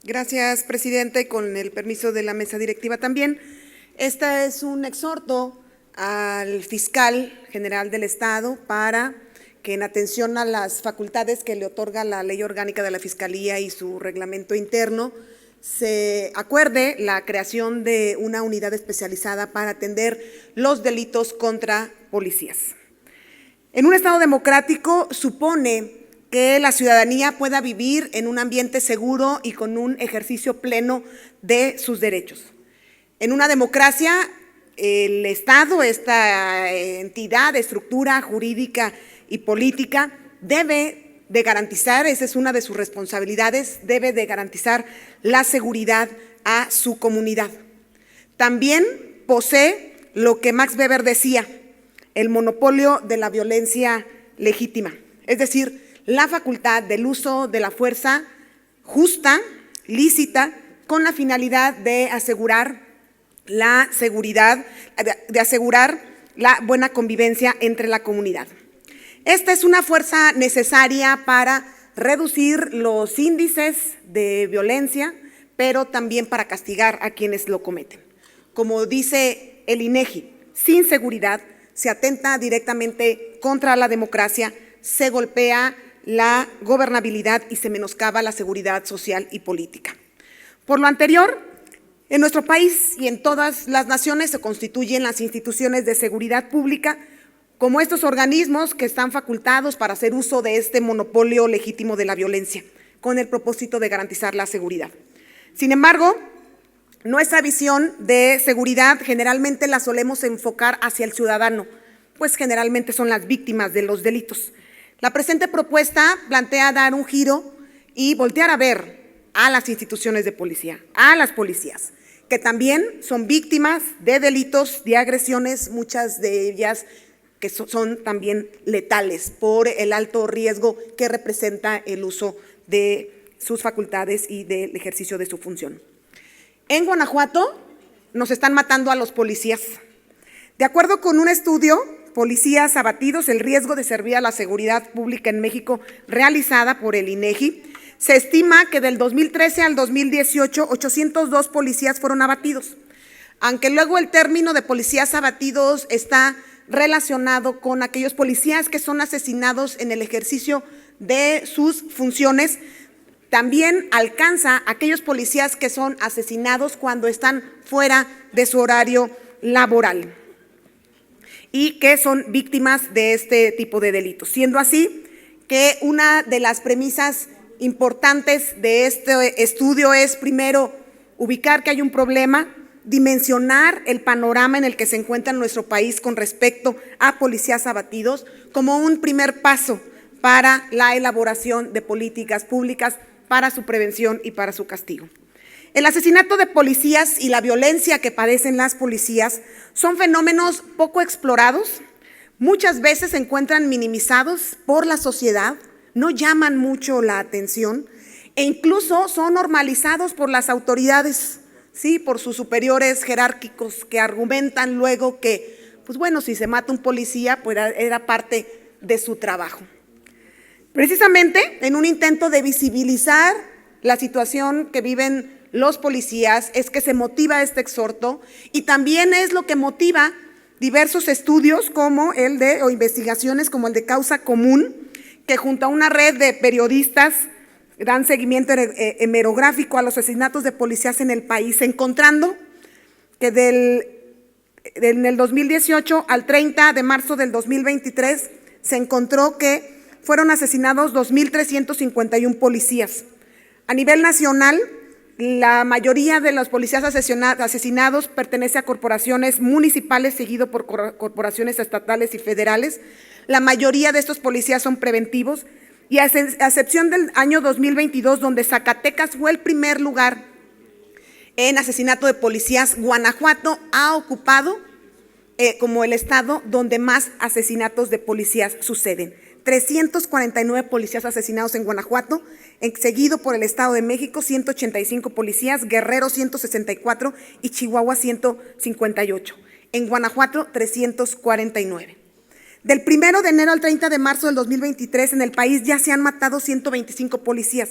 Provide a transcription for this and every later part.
Gracias, presidente, y con el permiso de la mesa directiva también. Este es un exhorto al fiscal general del Estado para que, en atención a las facultades que le otorga la Ley Orgánica de la Fiscalía y su reglamento interno, se acuerde la creación de una unidad especializada para atender los delitos contra policías. En un Estado democrático supone que la ciudadanía pueda vivir en un ambiente seguro y con un ejercicio pleno de sus derechos. En una democracia, el Estado, esta entidad, estructura jurídica y política, debe de garantizar, esa es una de sus responsabilidades, debe de garantizar la seguridad a su comunidad. También posee lo que Max Weber decía, el monopolio de la violencia legítima, es decir, la facultad del uso de la fuerza justa, lícita, con la finalidad de asegurar la seguridad, de asegurar la buena convivencia entre la comunidad. Esta es una fuerza necesaria para reducir los índices de violencia, pero también para castigar a quienes lo cometen. Como dice el INEGI, sin seguridad se atenta directamente contra la democracia, se golpea la gobernabilidad y se menoscaba la seguridad social y política. Por lo anterior, en nuestro país y en todas las naciones se constituyen las instituciones de seguridad pública como estos organismos que están facultados para hacer uso de este monopolio legítimo de la violencia, con el propósito de garantizar la seguridad. Sin embargo, nuestra visión de seguridad generalmente la solemos enfocar hacia el ciudadano, pues generalmente son las víctimas de los delitos. La presente propuesta plantea dar un giro y voltear a ver a las instituciones de policía, a las policías, que también son víctimas de delitos, de agresiones, muchas de ellas que son también letales por el alto riesgo que representa el uso de sus facultades y del ejercicio de su función. En Guanajuato nos están matando a los policías. De acuerdo con un estudio, Policías abatidos, el riesgo de servir a la seguridad pública en México, realizada por el INEGI, se estima que del 2013 al 2018, 802 policías fueron abatidos, aunque luego el término de policías abatidos está relacionado con aquellos policías que son asesinados en el ejercicio de sus funciones. También alcanza a aquellos policías que son asesinados cuando están fuera de su horario laboral y que son víctimas de este tipo de delitos. Siendo así que una de las premisas importantes de este estudio es, primero, ubicar que hay un problema, dimensionar el panorama en el que se encuentra nuestro país con respecto a policías abatidos como un primer paso para la elaboración de políticas públicas para su prevención y para su castigo. El asesinato de policías y la violencia que padecen las policías son fenómenos poco explorados, muchas veces se encuentran minimizados por la sociedad, no llaman mucho la atención e incluso son normalizados por las autoridades, ¿sí? Por sus superiores jerárquicos que argumentan luego que, pues bueno, si se mata un policía, pues era parte de su trabajo. Precisamente en un intento de visibilizar la situación que viven los policías es que se motiva este exhorto y también es lo que motiva diversos estudios como o investigaciones como el de Causa Común, que junto a una red de periodistas dan seguimiento hemerográfico a los asesinatos de policías en el país, encontrando que en el 2018 al 30 de marzo del 2023 se encontró que fueron asesinados 2.351 policías. A nivel nacional, la mayoría de los policías asesinados pertenece a corporaciones municipales, seguido por corporaciones estatales y federales. La mayoría de estos policías son preventivos y a excepción del año 2022, donde Zacatecas fue el primer lugar en asesinato de policías, Guanajuato ha ocupado como el estado donde más asesinatos de policías suceden. 349 policías asesinados en Guanajuato, seguido por el Estado de México, 185 policías, Guerrero 164 y Chihuahua 158. En Guanajuato, 349. Del 1 de enero al 30 de marzo del 2023 en el país ya se han matado 125 policías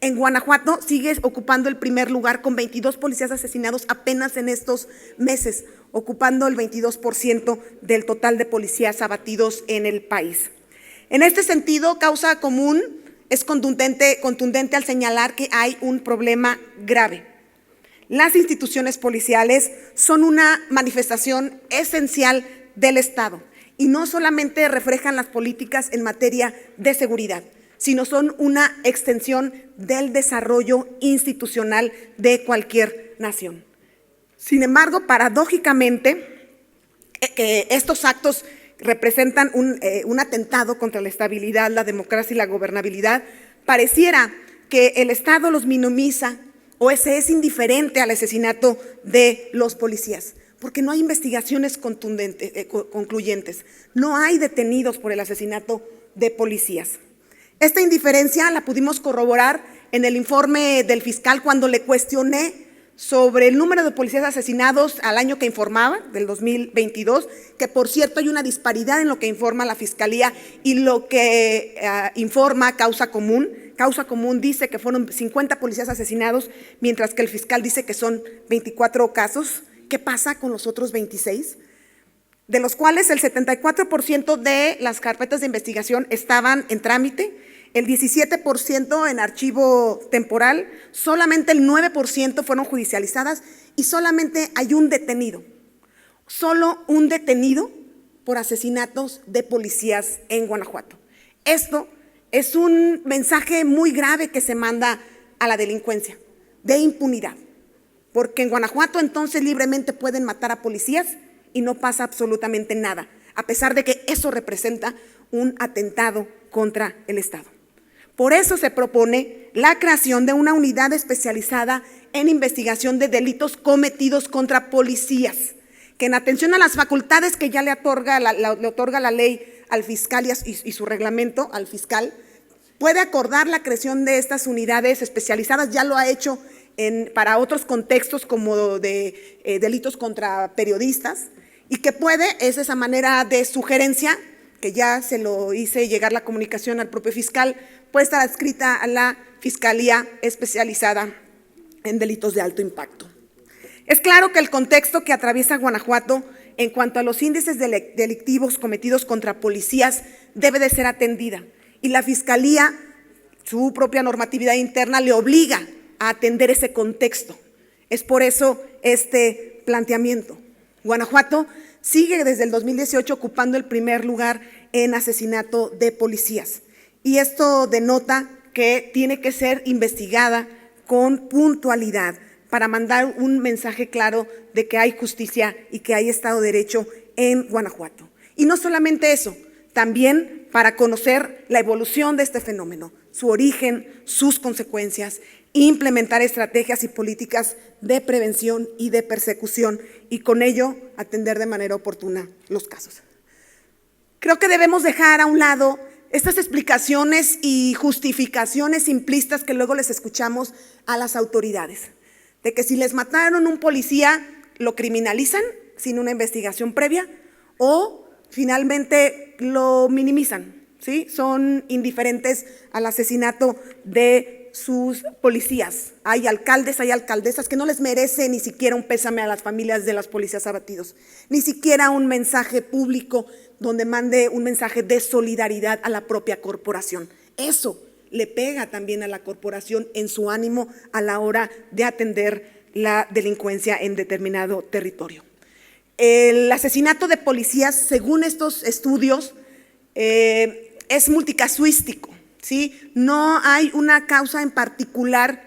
En Guanajuato sigue ocupando el primer lugar con 22 policías asesinados apenas en estos meses, ocupando el 22% del total de policías abatidos en el país. En este sentido, Causa Común es contundente al señalar que hay un problema grave. Las instituciones policiales son una manifestación esencial del Estado y no solamente reflejan las políticas en materia de seguridad, sino son una extensión del desarrollo institucional de cualquier nación. Sin embargo, paradójicamente, estos actos representan un atentado contra la estabilidad, la democracia y la gobernabilidad. Pareciera que el Estado los minimiza o se es indiferente al asesinato de los policías, porque no hay investigaciones concluyentes, no hay detenidos por el asesinato de policías. Esta indiferencia la pudimos corroborar en el informe del fiscal cuando le cuestioné sobre el número de policías asesinados al año que informaba, del 2022, que por cierto hay una disparidad en lo que informa la Fiscalía y lo que informa Causa Común. Causa Común dice que fueron 50 policías asesinados, mientras que el fiscal dice que son 24 casos. ¿Qué pasa con los otros 26? De los cuales el 74% de las carpetas de investigación estaban en trámite, el 17% en archivo temporal, solamente el 9% fueron judicializadas y solamente hay un detenido, solo un detenido por asesinatos de policías en Guanajuato. Esto es un mensaje muy grave que se manda a la delincuencia, de impunidad, porque en Guanajuato entonces libremente pueden matar a policías y no pasa absolutamente nada, a pesar de que eso representa un atentado contra el Estado. Por eso se propone la creación de una unidad especializada en investigación de delitos cometidos contra policías, que en atención a las facultades que ya le otorga la ley al fiscal y su reglamento al fiscal, puede acordar la creación de estas unidades especializadas. Ya lo ha hecho para otros contextos como de delitos contra periodistas, y que es esa manera de sugerencia, que ya se lo hice llegar la comunicación al propio fiscal, puede estar adscrita a la Fiscalía Especializada en Delitos de Alto Impacto. Es claro que el contexto que atraviesa Guanajuato en cuanto a los índices delictivos cometidos contra policías debe de ser atendida, y la Fiscalía, su propia normatividad interna, le obliga a atender ese contexto. Es por eso este planteamiento. Guanajuato sigue desde el 2018 ocupando el primer lugar en asesinato de policías, y esto denota que tiene que ser investigada con puntualidad para mandar un mensaje claro de que hay justicia y que hay Estado de Derecho en Guanajuato. Y no solamente eso, también para conocer la evolución de este fenómeno, su origen, sus consecuencias, implementar estrategias y políticas de prevención y de persecución, y con ello atender de manera oportuna los casos. Creo que debemos dejar a un lado estas explicaciones y justificaciones simplistas que luego les escuchamos a las autoridades, de que si les mataron un policía lo criminalizan sin una investigación previa o finalmente lo minimizan, ¿sí? Son indiferentes al asesinato de sus policías. Hay alcaldes, hay alcaldesas que no les merece ni siquiera un pésame a las familias de los policías abatidos, ni siquiera un mensaje público donde mande un mensaje de solidaridad a la propia corporación. Eso le pega también a la corporación en su ánimo a la hora de atender la delincuencia en determinado territorio. El asesinato de policías, según estos estudios, es multicasuístico, ¿sí? No hay una causa en particular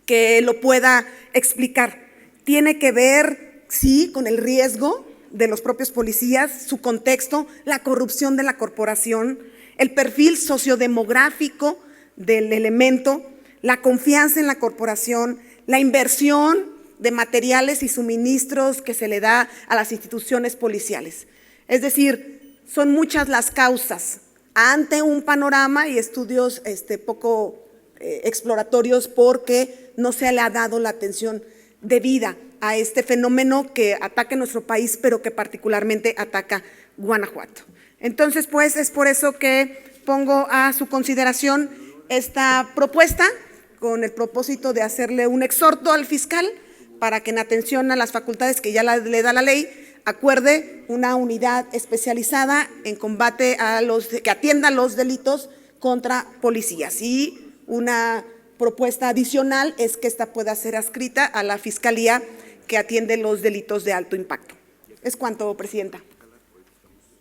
que lo pueda explicar. Tiene que ver, sí, con el riesgo de los propios policías, su contexto, la corrupción de la corporación, el perfil sociodemográfico del elemento, la confianza en la corporación, la inversión de materiales y suministros que se le da a las instituciones policiales. Es decir, son muchas las causas ante un panorama y estudios poco exploratorios, porque no se le ha dado la atención debida a este fenómeno que ataca nuestro país, pero que particularmente ataca Guanajuato. Entonces, pues es por eso que pongo a su consideración esta propuesta con el propósito de hacerle un exhorto al fiscal para que en atención a las facultades que ya le da la ley, acuerde una unidad especializada en combate que atienda los delitos contra policías. Y una propuesta adicional es que esta pueda ser adscrita a la Fiscalía que atiende los delitos de alto impacto. Es cuanto, Presidenta.